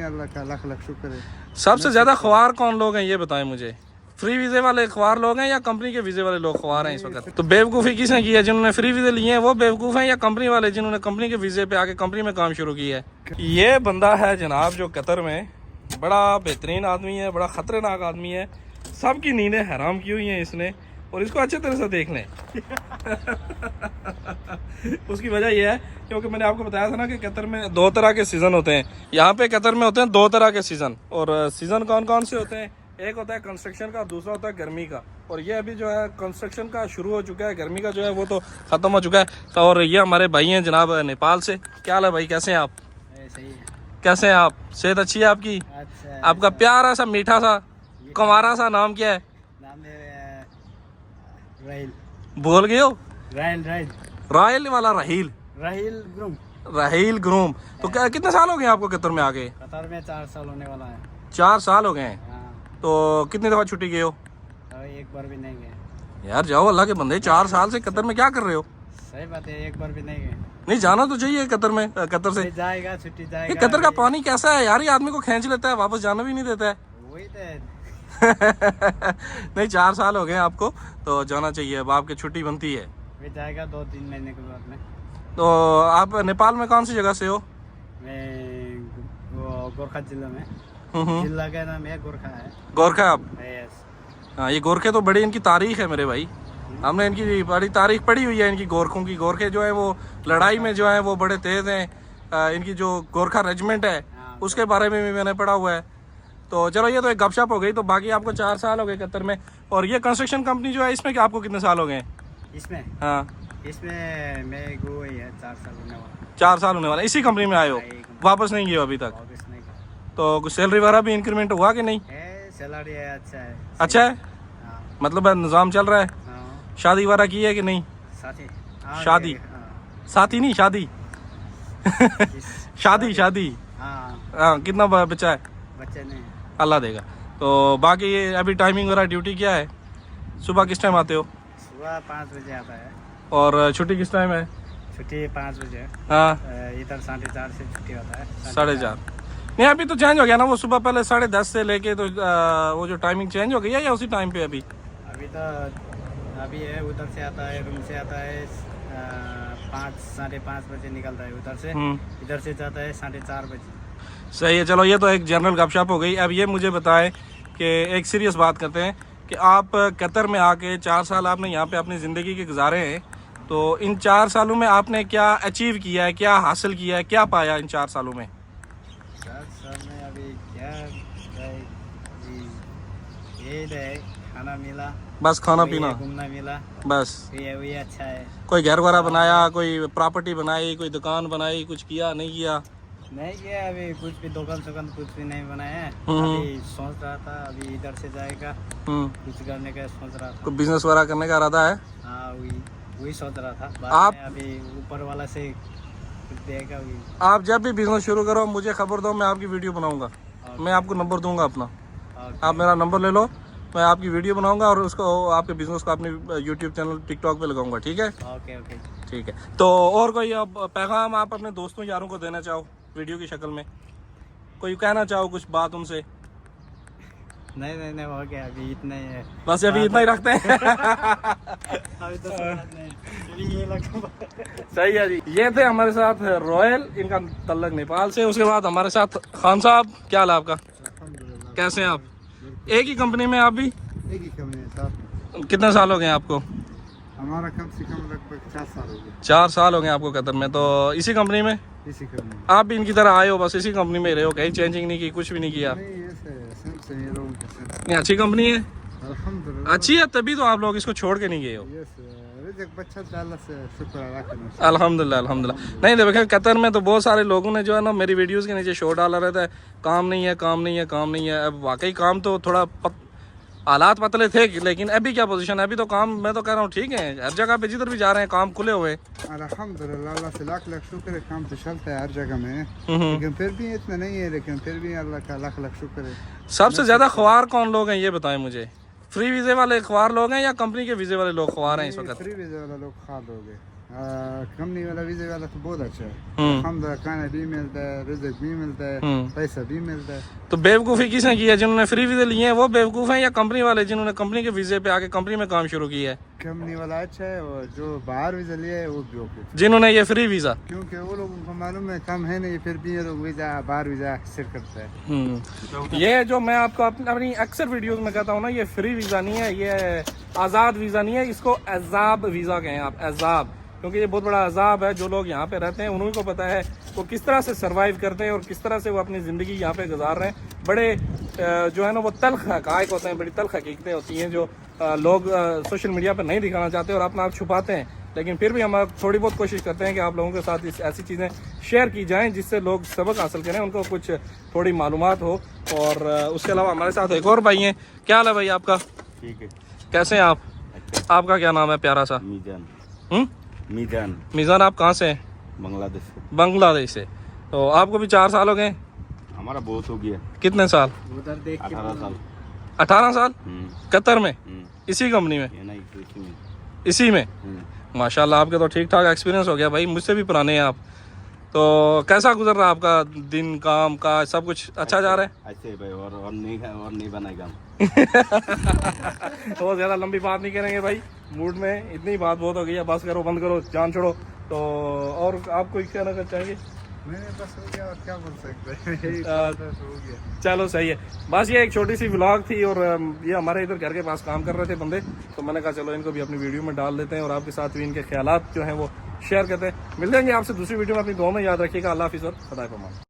अल्लाह का लाख लाख शुक्र है। सबसे ज्यादा ख्वार कौन लोग हैं ये बताएं मुझे, फ्री वीजे वाले ख्वार लोग हैं या कंपनी के वीजे वाले लोग ख्वार हैं इस वक्त? तो बेवकूफ़ी किसने की है? जिन्होंने फ्री वीजे लिए हैं वो बेवकूफ़ हैं या कंपनी वाले जिन्होंने कंपनी के वीजे पे आके कंपनी में काम शुरू किया है? ये बंदा है जनाब जो कतर में बड़ा बेहतरीन आदमी है, बड़ा ख़तरनाक आदमी है, सबकी नींदें हराम की हुई हैं इसने, और इसको अच्छे तरह से देख लें। उसकी वजह यह है क्योंकि मैंने आपको बताया था ना कि कतर में दो तरह के सीज़न होते हैं। यहाँ पे कतर में होते हैं दो तरह के सीज़न, और सीज़न कौन कौन से होते हैं? एक होता है कंस्ट्रक्शन का, दूसरा होता है गर्मी का। और ये अभी जो है कंस्ट्रक्शन का शुरू हो चुका है, गर्मी का जो है वो तो ख़त्म हो चुका है। तो और ये हमारे भाई हैं जनाब नेपाल से। क्या हाल है भाई, कैसे हैं आप? सही है। कैसे हैं आप? सेहत अच्छी है आपकी? अच्छा, आपका प्यारा सा मीठा सा कुंवारा सा नाम क्या है? नाम है राहिल। भूल गए हो? राहिल राहिल राहिल वाला राहिल, राहिल ग्रुम। राहिल ग्रूम। तो कितने साल हो गए आपको कतर में आके? कतर में 4 साल होने वाला है। 4 साल हो गए हैं। हाँ, तो कितनी दफ़ा छुट्टी गए हो? अभी एक बार भी नहीं गए। यार जाओ, अल्लाह के बंदे, 4 साल से कतर में क्या कर रहे हो? सही बात है, एक बार भी नहीं गए। नहीं जाना तो चाहिए कतर में, कतर से। जाएगा, छुट्टी ये जाएगा। कतर का पानी कैसा है यार, ये आदमी को खींच लेता है, वापस जाना भी नहीं देता है। वही तो नहीं 4 साल हो गए आपको, तो जाना चाहिए, अब आपकी छुट्टी बनती है। भी जाएगा 2-3 महीने के बाद में। तो आप नेपाल में कौन सी जगह से हो? मैं वो गोरखा जिला में, हम्म। जिला का नाम है गोरखा है। गोरखा आप? यस। हाँ, ये गोरखे तो बड़ी इनकी तारीख है मेरे भाई, हमने इनकी बड़ी तारीख पढ़ी हुई है इनकी गोरखों की। गोरखे जो है वो लड़ाई में जो है वो बड़े तेज़ हैं। इनकी जो गोरखा रेजिमेंट है उसके बारे में भी मैंने पढ़ा हुआ है। तो चलो ये तो एक गपशप हो गई। तो बाकी आपको 4 साल हो गए कतर में, और ये कंस्ट्रक्शन कंपनी जो है इसमें क्या आपको कितने साल हो गए? इसमें हाँ, इसमें मैं गो ही है 4 साल होने वाला। 4 साल होने वाला। इसी कंपनी में आए हो, वापस नहीं गए हो अभी तक? वापस नहीं गया। तो कुछ सैलरी वगैरह भी इंक्रीमेंट हुआ कि नहीं? है, सैलरी है, अच्छा है। अच्छा है, हाँ, मतलब निज़ाम चल रहा है। हाँ, शादी वगैरह की है कि नहीं? साथी। हाँ, शादी? हाँ, साथी नहीं, शादी। शादी शादी। हाँ, हाँ, कितना बच्चा है? बच्चे नहीं। अल्लाह देगा। तो बाकी ये अभी टाइमिंग वगैरह ड्यूटी क्या है? सुबह किस टाइम आते हो? सुबह 5 बजे आता है, और छुट्टी किस टाइम है? छुट्टी 5 बजे। हाँ, इधर 4:30 से छुट्टी होता है। 4:30। नहीं अभी तो चेंज हो गया ना, वो सुबह पहले 10:30 से लेके तो वो जो टाइमिंग चेंज हो गई है या उसी टाइम पे अभी? अभी तो अभी है, उधर से आता है, रूम से आता है 5-5:30 बजे निकलता है उधर से। इधर से जाता है 4:30 बजे। सही है। चलो ये तो एक जनरल गपशप हो गई। अब ये मुझे बताएं कि एक सीरियस बात करते हैं कि आप कतर में आके 4 साल आपने यहाँ पे अपनी ज़िंदगी के गुजारे हैं, तो इन 4 सालों में आपने क्या अचीव किया है, क्या हासिल किया है, क्या पाया इन 4 सालों में? 4 साल में अभी क्या है जी, ये है, खाना मिला, बस खाना पीना, घूमना मिला, बस। ये वही अच्छा है। कोई घर वगैरह बनाया, कोई प्रॉपर्टी बनाई, कोई दुकान बनाई, कुछ किया नहीं किया? नहीं किया अभी, कुछ भी दुकान कुछ भी नहीं बनाया है। अभी सोच रहा था, अभी इधर से जाएगा, कुछ करने का सोच रहा था। कोई बिजनेस वगैरह करने का इरादा है? हाँ, वही सोच रहा था। बाद आप में अभी ऊपर वाला से कुछ देगा वही। आप जब भी बिजनेस शुरू करो मुझे खबर दो, मैं आपकी वीडियो बनाऊंगा। मैं आपको नंबर दूंगा अपना, आप मेरा नंबर ले लो, मैं आपकी वीडियो बनाऊंगा और उसको आपके बिजनेस को अपने यूट्यूब चैनल टिकटॉक पे लगाऊंगा। ठीक है? ओके ओके, ठीक है। तो और कोई अब पैगाम आप अपने दोस्तों यारों को देना चाहो वीडियो की शक्ल में, कोई कहना चाहो कुछ बात उनसे? नहीं हो गया, अभी इतना ही है बस अभी इतना ही रखते हैं। अभी तो ये लगा। सही है जी। ये थे हमारे साथ रॉयल, इनका तल्लक नेपाल से। उसके बाद हमारे साथ खान साहब, क्या हाल है आपका? कैसे हैं आप? एक ही कंपनी में आप भी? एक ही कंपनी है साहब। कितने साल हो गए आपको? हमारा कम से कम लगभग 4 साल हो गए। 4 साल हो गए आपको कतर में, तो इसी कंपनी में? इसी कंपनी। आप भी इनकी तरह आए हो, बस इसी कंपनी में रहे हो, कहीं चेंजिंग नहीं की, कुछ भी नहीं किया? नहीं, ऐसे सेम ये लोगों के साथ। नहीं, अच्छी कंपनी है, अल्हम्दुलिल्लाह अच्छी है, तभी तो आप लोग इसको छोड़ के नहीं गए हो। यस, रिज़्क़ बच्चा अल्लाह से शुक्र अदा करना। अल्हम्दुलिल्लाह अल्हम्दुलिल्लाह। नहीं देखो कतर में तो बहुत सारे लोगों ने जो है ना मेरी वीडियोस के नीचे शो डाला रहता है, काम नहीं है, काम नहीं है, काम नहीं है। अब वाकई काम तो थोड़ा हालात पतले थे, लेकिन अभी क्या पोजीशन है? अभी तो काम, मैं तो कह रहा हूँ ठीक है, हर जगह पे जिधर भी जा रहे हैं काम खुले हुए हैं। अल्हम्दुलिल्लाह, अल्लाह से लाख लाख शुक्र है, काम तो चलता है हर जगह में, लेकिन फिर भी इतना नहीं है, लेकिन फिर भी अल्लाह का लाख लाख शुक्र है। सबसे ज्यादा ख्वार कौन लोग हैं ये बताएं मुझे, फ्री वीजे वाले ख्वार लोग हैं या कंपनी के वीजे वाले लोग ख्वार हैं इस वक्त? फ्री वीजा वाला लोग खाद हो गए। कंपनी वाला वीजे वाला तो बहुत अच्छा है। हम खाना भी मिलता है, रिज़्क भी मिलता है, पैसा भी मिलता है। तो बेवकूफ़ी किसने की है? जिन्होंने फ्री वीज़े लिए हैं वो बेवकूफ़ हैं या कंपनी वाले जिन्होंने कंपनी के वीज़े पे आके कंपनी में काम शुरू किया है? कंपनी वाला अच्छा है और जो बाहर वीजा लिया है वो बेवकूफ। जिन्होंने ये फ्री वीज़ा, क्योंकि वो लोगों को मालूम है कम है नहीं, फिर भी ये लोग वीजा बाहर वीजा सेट करता है। ये जो मैं आपको अपनी अक्सर वीडियोस में कहता हूँ ना, ये फ्री वीज़ा नहीं है, ये आज़ाद वीज़ा नहीं है, इसको एजाब वीज़ा कहें आप, एजाब। क्योंकि ये बहुत बड़ा अजाब है। जो लोग यहाँ पे रहते हैं उन्हीं को पता है वो किस तरह से सरवाइव करते हैं और किस तरह से वो अपनी ज़िंदगी यहाँ पे गुजार रहे हैं। बड़े जो है ना वो तल्ख हक़ाइक़ होते हैं, बड़ी तल्ख हकीकतें होती हैं जो लोग सोशल मीडिया पर नहीं दिखाना चाहते और अपना आप छुपाते हैं। लेकिन फिर भी हम थोड़ी बहुत कोशिश करते हैं कि आप लोगों के साथ ऐसी चीज़ें शेयर की जाएँ जिससे लोग सबक हासिल करें, उनको कुछ थोड़ी मालूमात हो। और उसके अलावा हमारे साथ एक और भाई हैं। क्या हाल है भाई आपका? ठीक है। कैसे हैं आप? आपका क्या नाम है प्यारा सा? मीजान। मीजान। मीज़ान, आप कहाँ से हैं? बांग्लादेश से। बांग्लादेश से। तो आपको भी 4 साल हो गए? हमारा बहुत हो गया। कितने साल? उधर देख के 18 साल। 18 साल कतर में, इसी कंपनी में, ये नहीं तो इसी में। इसी में। माशाल्लाह, आपके तो ठीक ठाक एक्सपीरियंस हो गया भाई, मुझसे भी पुराने हैं आप। तो कैसा गुजर रहा है आपका दिन, काम का सब कुछ अच्छा जा रहा है? ऐसे भाई, और नहीं बनाएगा। बहुत ज़्यादा लंबी बात नहीं करेंगे भाई, मूड में इतनी बात बहुत हो गई है, बस करो, बंद करो, जान छोड़ो। तो और आप कोई कहना चाहेंगे? मैंने बस हो गया और क्या बोल सकते हैं। यही बात है, हो गया। चलो सही है। बस ये एक छोटी सी व्लॉग थी और ये हमारे इधर घर के पास काम कर रहे थे बंदे, तो मैंने कहा चलो इनको भी अपनी वीडियो में डाल देते हैं और आपके साथ भी इनके ख्यालात जो हैं वो शेयर करते हैं। मिल जाएंगे आपसे दूसरी वीडियो में, अपनी दुआ में याद रखिएगा। अल्लाह हाफिज़ और खुदा के पामान।